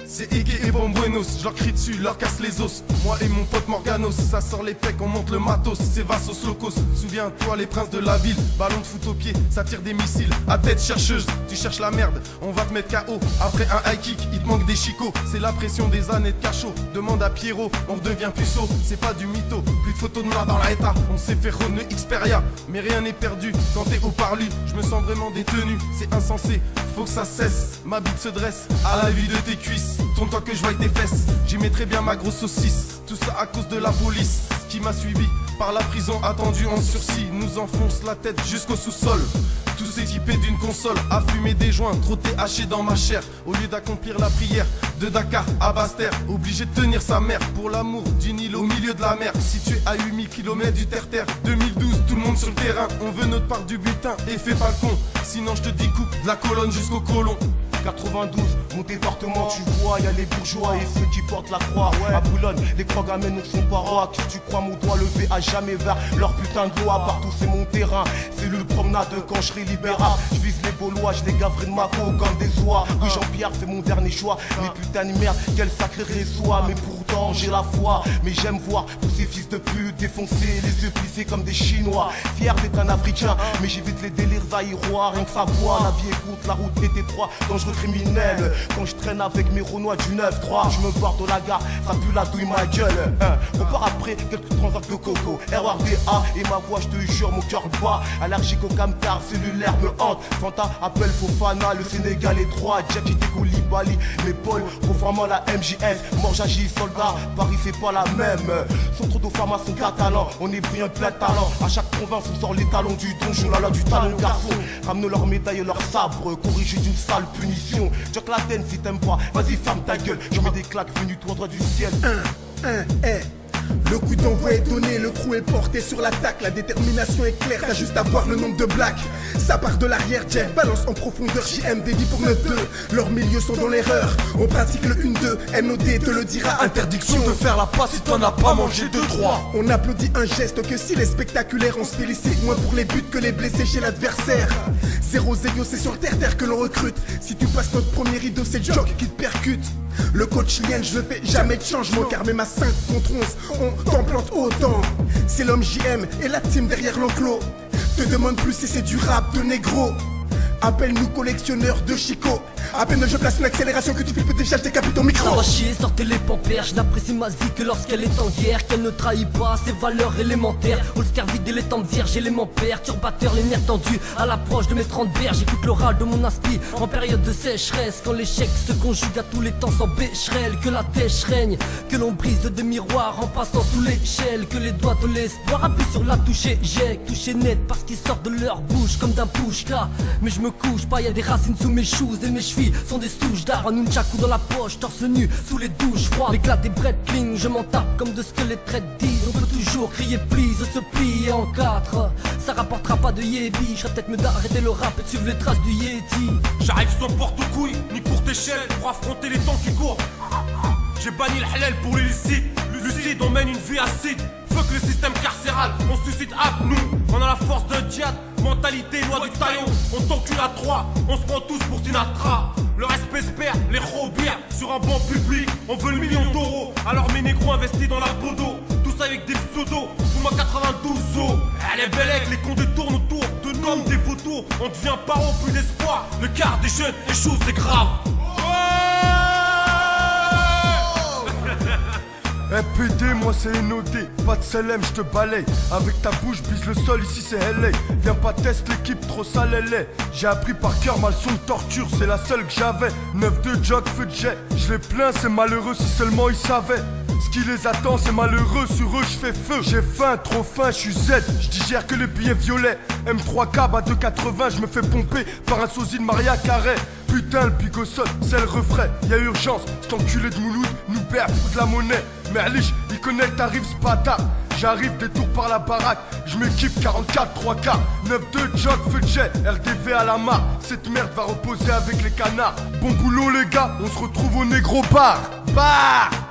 C'est Iggy et Bombuenos, je leur crie dessus, leur casse les os. Moi et mon pote Morganos, ça sort les pecs, on monte le matos. C'est Vassos Locos, souviens-toi les princes de la ville. Ballon de foot au pied, ça tire des missiles. À tête chercheuse, tu cherches la merde, on va te mettre KO. Après un high kick, il te manque des chicots. C'est la pression des années de cachot. Demande à Pierrot, on redevient puceau. C'est pas du mytho, plus de photos de moi dans la état. On s'est fait Rone Xperia, mais rien n'est perdu. Quand t'es au parlu, je me sens vraiment détenu. C'est insensé, faut que ça cesse. Ma bite se dresse à la vue de tes cuisses. Tourne-toi que je vois tes fesses, j'y mettrai bien ma grosse saucisse. Tout ça à cause de la police qui m'a suivi par la prison, attendu en sursis. Nous enfonce la tête jusqu'au sous-sol. Tous équipés d'une console, à fumer des joints, trop hachés dans ma chair. Au lieu d'accomplir la prière, de Dakar à Basse-Terre, obligé de tenir sa mère pour l'amour d'une île au milieu de la mer. Situé à 8000 km du terre-terre, 2012, tout le monde sur le terrain. On veut notre part du butin et fais pas le con, sinon je te découpe de la colonne jusqu'au côlon. 92, mon département, tu vois, y'a les bourgeois et ceux qui portent la croix. À Boulogne, les croix gamines ne sont pas rois. Qui tu crois, mon doigt levé à jamais vers leur putain de loi. Partout c'est mon terrain, c'est le promenade quand je serai libérable. Je vise les Gaulois, je les gaverai de ma peau comme des oies. Oui, Jean-Pierre, c'est mon dernier choix. Mais putain de merde, quel sacré réseau. Mais pourtant j'ai la foi, mais j'aime voir tous ces fils de pute défoncés, les yeux plissés comme des Chinois. Fier d'être un Africain, mais j'évite les délires zaïrois. Rien que ça voit, la vie écoute, la route est étroite. Dangereux criminel, quand je traîne avec mes Renois du 9-3, je me barre de la gare, ça pue la douille ma gueule. On part après quelques transacts de coco, RRDA et ma voix, je te jure, mon cœur bat. Allergique au camtar, cellulaire me hante. Fanta appelle Fofana, le Sénégal est droit. Jackie Koulibaly, l'épaule, conformément la MJS. Mort j'agis, soldat, Paris c'est pas la même. Sont trop de pharmaciens catalans, on est brillant plein de talent. À chaque province on sort les talons du donjon, là du talon garçon. Ramenez leurs médailles et leurs sabres, corrigés d'une sale punition. Jack Laden si t'aimes pas, vas-y ferme ta gueule. Je mets des claques venues tout droit du ciel. Le coup d'envoi est donné, le crew est porté sur l'attaque. La détermination est claire, t'as juste à voir le nombre de blacks. Ça part de l'arrière, Jeff balance en profondeur. JM dédie pour 9-2, leurs milieux sont dans l'erreur. On pratique le 1-2, NOD te le dira. Interdiction de faire la passe si t'en as pas mangé 2-3. On applaudit un geste que s'il est spectaculaire, on se félicite moins pour les buts que les blessés chez l'adversaire. Zéro zéro, c'est sur terre que l'on recrute. Si tu passes notre premier rideau, c'est Jock qui te percute. Le coach lien, je ne fais jamais de changement, car même à 5 contre 11, on t'en plante autant. C'est l'homme JM et la team derrière l'enclos. Te demande plus si c'est du rap de négro. Appelle-nous collectionneurs de Chico. À peine je place une accélération que tu flippes déjà, je décapite ton micro. Ça va chier, sortez les pampères. Je n'apprécie ma vie que lorsqu'elle est en guerre. Qu'elle ne trahit pas ses valeurs élémentaires. Holster vide et les temps de vierge, éléments perturbateurs, les nerfs tendus à l'approche de mes 30 berges. J'écoute l'oral de mon aspi en période de sécheresse. Quand l'échec se conjugue à tous les temps sans bécherelle. Que la tèche règne, que l'on brise des miroirs en passant sous l'échelle. Que les doigts de l'espoir appuient sur la touche éjecte. Toucher net parce qu'ils sortent de leur bouche comme d'un pushka. Mais je me couche pas, y'a des racines sous mes shoes et mes chevilles sont des souches d'art, un nunchaku dans la poche, torse nu sous les douches froides. L'éclat des bread cling, je m'en tape comme de ce que les traites disent. On peut toujours crier please, se plier en quatre. Ça rapportera pas de yébi, je serais peut-être mieux d'arrêter le rap et de suivre les traces du Yeti. J'arrive sans porte-couille, ni courte échelle pour affronter les temps qui courent. J'ai banni le halal pour l'illicite. Lucide, on mène une vie acide. Fuck le système carcéral, on suscite hâte, nous. On a la force de djihad, mentalité, loi du taillon. On t'encule à 3, on se prend tous pour Sinatra. Le respect se perd, les robières sur un banc public. On veut le million d'euros, alors mes négros investis dans la podo. Tous avec des pseudos, pour moi 92 os. Elle est belle avec les cons détournent autour de nous, des photos. On devient parents, plus d'espoir. Le quart des jeunes échoue, c'est grave. PD, moi c'est NOD, pas de CLM, je te balaye. Avec ta bouche, bise le sol, ici c'est LA. Viens pas tester l'équipe, trop sale elle est. J'ai appris par cœur ma leçon de torture, c'est la seule que j'avais. 9-2, jog, feu de jet. Je les plains, c'est malheureux si seulement ils savaient. Ce qui les attend, c'est malheureux, sur eux je fais feu. J'ai faim, trop faim, je suis Z, je digère que les billets violets. M3K, à 2,80, je me fais pomper par un sosie de Maria Carré. Putain, le pigot saute, c'est le refrain, y'a urgence. Cet enculé de Mouloud nous perd de la monnaie. Merlich, il connaît le tarif, c'est pas tard. J'arrive, détour par la baraque, je m'équipe 44, 3K 9-2, jog, feu de jet, RDV à la mare. Cette merde va reposer avec les canards. Bon boulot les gars, on se retrouve au négro bar. Bah